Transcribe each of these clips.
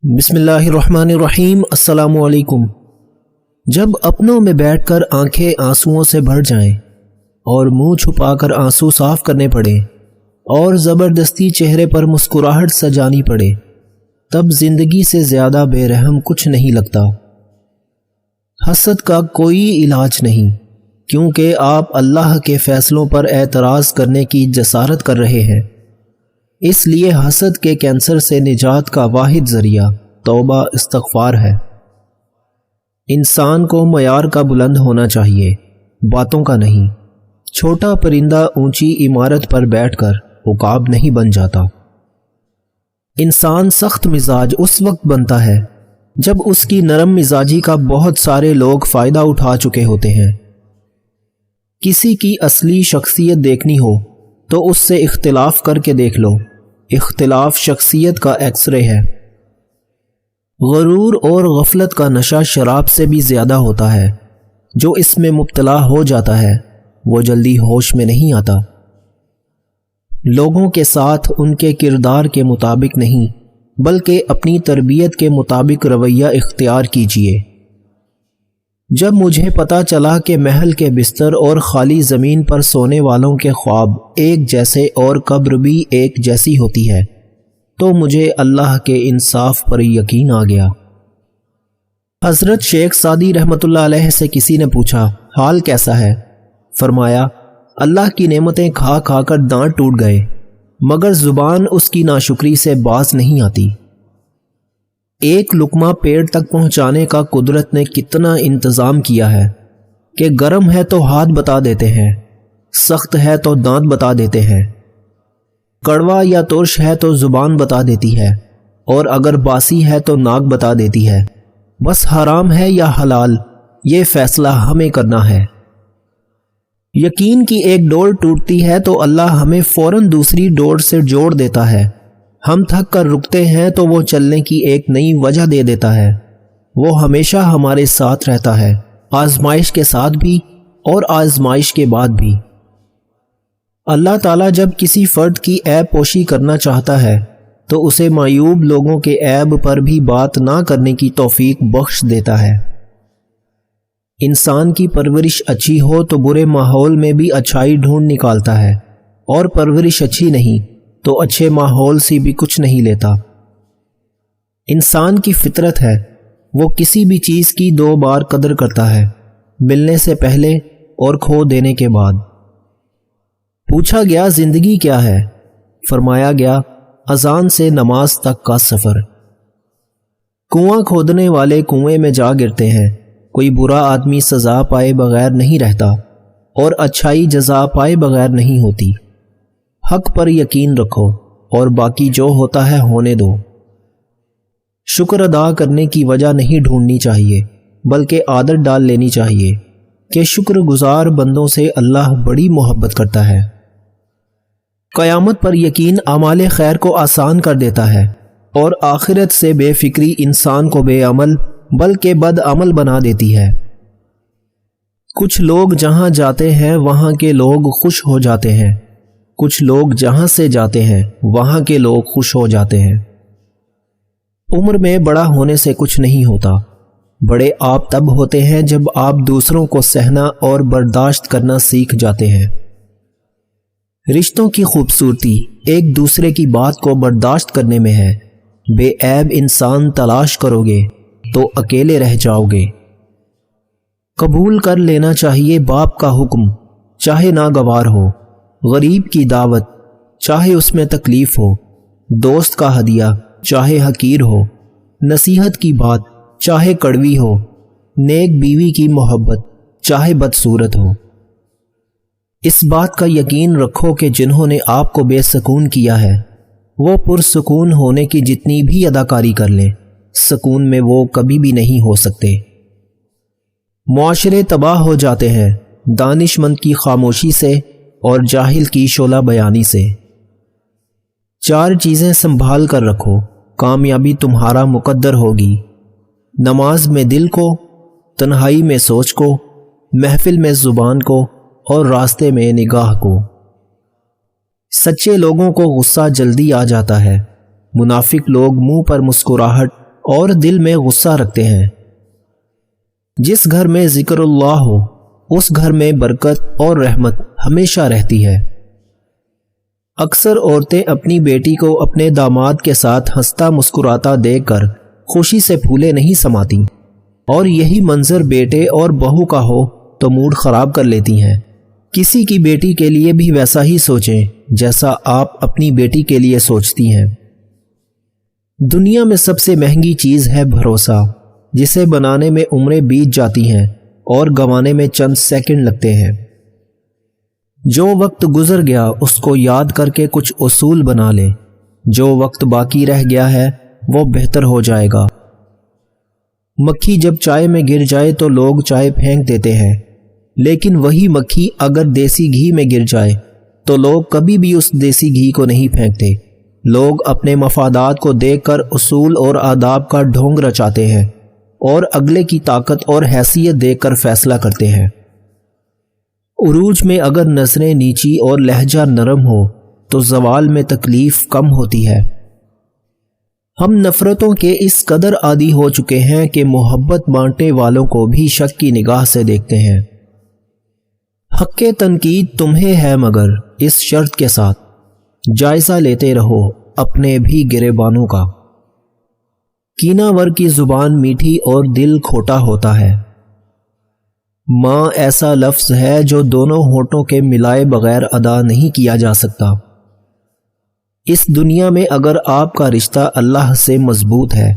بسم اللہ الرحمن الرحیم۔ السلام علیکم۔ جب اپنوں میں بیٹھ کر آنکھیں آنسوؤں سے بھر جائیں اور منہ چھپا کر آنسو صاف کرنے پڑے اور زبردستی چہرے پر مسکراہٹ سجانی پڑے، تب زندگی سے زیادہ بے رحم کچھ نہیں لگتا۔ حسد کا کوئی علاج نہیں، کیونکہ آپ اللہ کے فیصلوں پر اعتراض کرنے کی جسارت کر رہے ہیں۔ اس لیے حسد کے کینسر سے نجات کا واحد ذریعہ توبہ استغفار ہے۔ انسان کو معیار کا بلند ہونا چاہیے، باتوں کا نہیں۔ چھوٹا پرندہ اونچی عمارت پر بیٹھ کر عقاب نہیں بن جاتا۔ انسان سخت مزاج اس وقت بنتا ہے جب اس کی نرم مزاجی کا بہت سارے لوگ فائدہ اٹھا چکے ہوتے ہیں۔ کسی کی اصلی شخصیت دیکھنی ہو تو اس سے اختلاف کر کے دیکھ لو۔ اختلاف شخصیت کا ایکس رے ہے۔ غرور اور غفلت کا نشہ شراب سے بھی زیادہ ہوتا ہے۔ جو اس میں مبتلا ہو جاتا ہے وہ جلدی ہوش میں نہیں آتا۔ لوگوں کے ساتھ ان کے کردار کے مطابق نہیں، بلکہ اپنی تربیت کے مطابق رویہ اختیار کیجیے۔ جب مجھے پتہ چلا کہ محل کے بستر اور خالی زمین پر سونے والوں کے خواب ایک جیسے اور قبر بھی ایک جیسی ہوتی ہے، تو مجھے اللہ کے انصاف پر یقین آ گیا۔ حضرت شیخ سعدی رحمۃ اللہ علیہ سے کسی نے پوچھا، حال کیسا ہے؟ فرمایا، اللہ کی نعمتیں کھا کھا کر دانت ٹوٹ گئے، مگر زبان اس کی ناشکری سے باز نہیں آتی۔ ایک لقمہ پیٹ تک پہنچانے کا قدرت نے کتنا انتظام کیا ہے کہ گرم ہے تو ہاتھ بتا دیتے ہیں، سخت ہے تو دانت بتا دیتے ہیں، کڑوا یا ترش ہے تو زبان بتا دیتی ہے، اور اگر باسی ہے تو ناک بتا دیتی ہے۔ بس حرام ہے یا حلال، یہ فیصلہ ہمیں کرنا ہے۔ یقین کی ایک ڈور ٹوٹتی ہے تو اللہ ہمیں فوراً دوسری ڈور سے جوڑ دیتا ہے۔ ہم تھک کر رکتے ہیں تو وہ چلنے کی ایک نئی وجہ دے دیتا ہے۔ وہ ہمیشہ ہمارے ساتھ رہتا ہے، آزمائش کے ساتھ بھی اور آزمائش کے بعد بھی۔ اللہ تعالیٰ جب کسی فرد کی عیب پوشی کرنا چاہتا ہے تو اسے معیوب لوگوں کے عیب پر بھی بات نہ کرنے کی توفیق بخش دیتا ہے۔ انسان کی پرورش اچھی ہو تو برے ماحول میں بھی اچھائی ڈھونڈ نکالتا ہے، اور پرورش اچھی نہیں تو اچھے ماحول سے بھی کچھ نہیں لیتا۔ انسان کی فطرت ہے، وہ کسی بھی چیز کی دو بار قدر کرتا ہے، ملنے سے پہلے اور کھو دینے کے بعد۔ پوچھا گیا، زندگی کیا ہے؟ فرمایا گیا، اذان سے نماز تک کا سفر۔ کنواں کھودنے والے کنویں میں جا گرتے ہیں۔ کوئی برا آدمی سزا پائے بغیر نہیں رہتا، اور اچھائی جزا پائے بغیر نہیں ہوتی۔ حق پر یقین رکھو اور باقی جو ہوتا ہے ہونے دو۔ شکر ادا کرنے کی وجہ نہیں ڈھونڈنی چاہیے، بلکہ عادت ڈال لینی چاہیے کہ شکر گزار بندوں سے اللہ بڑی محبت کرتا ہے۔ قیامت پر یقین اعمال خیر کو آسان کر دیتا ہے، اور آخرت سے بے فکری انسان کو بے عمل بلکہ بد عمل بنا دیتی ہے۔ کچھ لوگ جہاں جاتے ہیں وہاں کے لوگ خوش ہو جاتے ہیں، کچھ لوگ جہاں سے جاتے ہیں وہاں کے لوگ خوش ہو جاتے ہیں۔ عمر میں بڑا ہونے سے کچھ نہیں ہوتا۔ بڑے آپ تب ہوتے ہیں جب آپ دوسروں کو سہنا اور برداشت کرنا سیکھ جاتے ہیں۔ رشتوں کی خوبصورتی ایک دوسرے کی بات کو برداشت کرنے میں ہے۔ بے عیب انسان تلاش کرو گے تو اکیلے رہ جاؤ گے۔ قبول کر لینا چاہیے باپ کا حکم، چاہے ناگوار ہو، غریب کی دعوت چاہے اس میں تکلیف ہو، دوست کا ہدیہ چاہے حقیر ہو، نصیحت کی بات چاہے کڑوی ہو، نیک بیوی کی محبت چاہے بدصورت ہو۔ اس بات کا یقین رکھو کہ جنہوں نے آپ کو بے سکون کیا ہے وہ پرسکون ہونے کی جتنی بھی اداکاری کر لیں، سکون میں وہ کبھی بھی نہیں ہو سکتے۔ معاشرے تباہ ہو جاتے ہیں دانش مند کی خاموشی سے اور جاہل کی شعلہ بیانی سے۔ 4 چیزیں سنبھال کر رکھو، کامیابی تمہارا مقدر ہوگی۔ نماز میں دل کو، تنہائی میں سوچ کو، محفل میں زبان کو، اور راستے میں نگاہ کو۔ سچے لوگوں کو غصہ جلدی آ جاتا ہے، منافق لوگ منہ پر مسکراہٹ اور دل میں غصہ رکھتے ہیں۔ جس گھر میں ذکر اللہ ہو اس گھر میں برکت اور رحمت ہمیشہ رہتی ہے۔ اکثر عورتیں اپنی بیٹی کو اپنے داماد کے ساتھ ہنستا مسکراتا دیکھ کر خوشی سے پھولے نہیں سماتی، اور یہی منظر بیٹے اور بہو کا ہو تو موڈ خراب کر لیتی ہیں۔ کسی کی بیٹی کے لیے بھی ویسا ہی سوچیں جیسا آپ اپنی بیٹی کے لیے سوچتی ہیں۔ دنیا میں سب سے مہنگی چیز ہے بھروسہ، جسے بنانے میں عمریں بیت جاتی ہیں اور گنوانے میں چند سیکنڈ لگتے ہیں۔ جو وقت گزر گیا اس کو یاد کر کے کچھ اصول بنا لیں، جو وقت باقی رہ گیا ہے وہ بہتر ہو جائے گا۔ مکھی جب چائے میں گر جائے تو لوگ چائے پھینک دیتے ہیں، لیکن وہی مکھی اگر دیسی گھی میں گر جائے تو لوگ کبھی بھی اس دیسی گھی کو نہیں پھینکتے۔ لوگ اپنے مفادات کو دیکھ کر اصول اور آداب کا ڈھونگ رچاتے ہیں اور اگلے کی طاقت اور حیثیت دیکھ کر فیصلہ کرتے ہیں۔ عروج میں اگر نظریں نیچی اور لہجہ نرم ہو تو زوال میں تکلیف کم ہوتی ہے۔ ہم نفرتوں کے اس قدر عادی ہو چکے ہیں کہ محبت بانٹنے والوں کو بھی شک کی نگاہ سے دیکھتے ہیں۔ حق تنقید تمہیں ہے مگر اس شرط کے ساتھ جائزہ لیتے رہو اپنے بھی گریبانوں کا۔ کینہ ور کی زبان میٹھی اور دل کھوٹا ہوتا ہے۔ ماں ایسا لفظ ہے جو دونوں ہونٹوں کے ملائے بغیر ادا نہیں کیا جا سکتا۔ اس دنیا میں اگر آپ کا رشتہ اللہ سے مضبوط ہے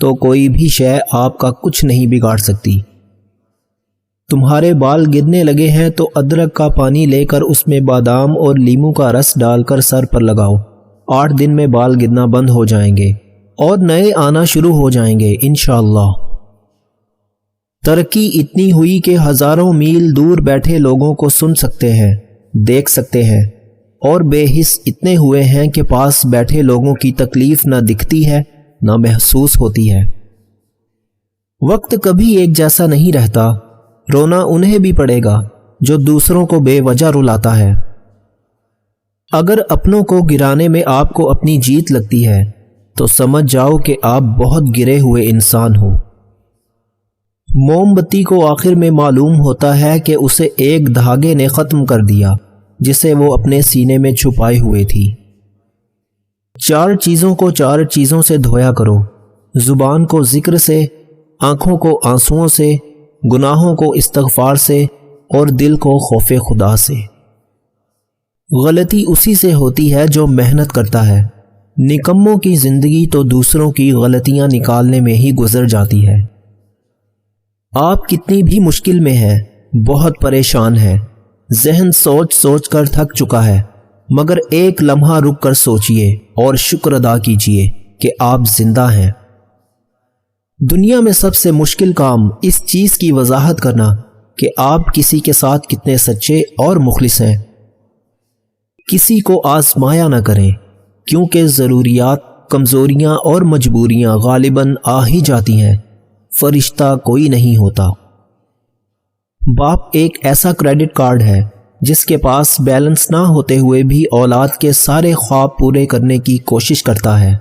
تو کوئی بھی شے آپ کا کچھ نہیں بگاڑ سکتی۔ تمہارے بال گرنے لگے ہیں تو ادرک کا پانی لے کر اس میں بادام اور لیموں کا رس ڈال کر سر پر لگاؤ، 8 دن میں بال گرنا بند ہو جائیں گے اور نئے آنا شروع ہو جائیں گے انشاءاللہ۔ ترقی اتنی ہوئی کہ ہزاروں میل دور بیٹھے لوگوں کو سن سکتے ہیں، دیکھ سکتے ہیں، اور بے حس اتنے ہوئے ہیں کہ پاس بیٹھے لوگوں کی تکلیف نہ دکھتی ہے نہ محسوس ہوتی ہے۔ وقت کبھی ایک جیسا نہیں رہتا، رونا انہیں بھی پڑے گا جو دوسروں کو بے وجہ رلاتا ہے۔ اگر اپنوں کو گرانے میں آپ کو اپنی جیت لگتی ہے تو سمجھ جاؤ کہ آپ بہت گرے ہوئے انسان ہو۔ موم بتی کو آخر میں معلوم ہوتا ہے کہ اسے ایک دھاگے نے ختم کر دیا جسے وہ اپنے سینے میں چھپائے ہوئے تھی۔ 4 چیزوں کو 4 چیزوں سے دھویا کرو، زبان کو ذکر سے، آنکھوں کو آنسوؤں سے، گناہوں کو استغفار سے، اور دل کو خوف خدا سے۔ غلطی اسی سے ہوتی ہے جو محنت کرتا ہے۔ نکموں کی زندگی تو دوسروں کی غلطیاں نکالنے میں ہی گزر جاتی ہے۔ آپ کتنی بھی مشکل میں ہیں، بہت پریشان ہیں، ذہن سوچ سوچ کر تھک چکا ہے، مگر ایک لمحہ رک کر سوچئے اور شکر ادا کیجئے کہ آپ زندہ ہیں۔ دنیا میں سب سے مشکل کام اس چیز کی وضاحت کرنا کہ آپ کسی کے ساتھ کتنے سچے اور مخلص ہیں۔ کسی کو آزمایا نہ کریں، کیونکہ ضروریات، کمزوریاں اور مجبوریاں غالباً آ ہی جاتی ہیں، فرشتہ کوئی نہیں ہوتا۔ باپ ایک ایسا کریڈٹ کارڈ ہے جس کے پاس بیلنس نہ ہوتے ہوئے بھی اولاد کے سارے خواب پورے کرنے کی کوشش کرتا ہے۔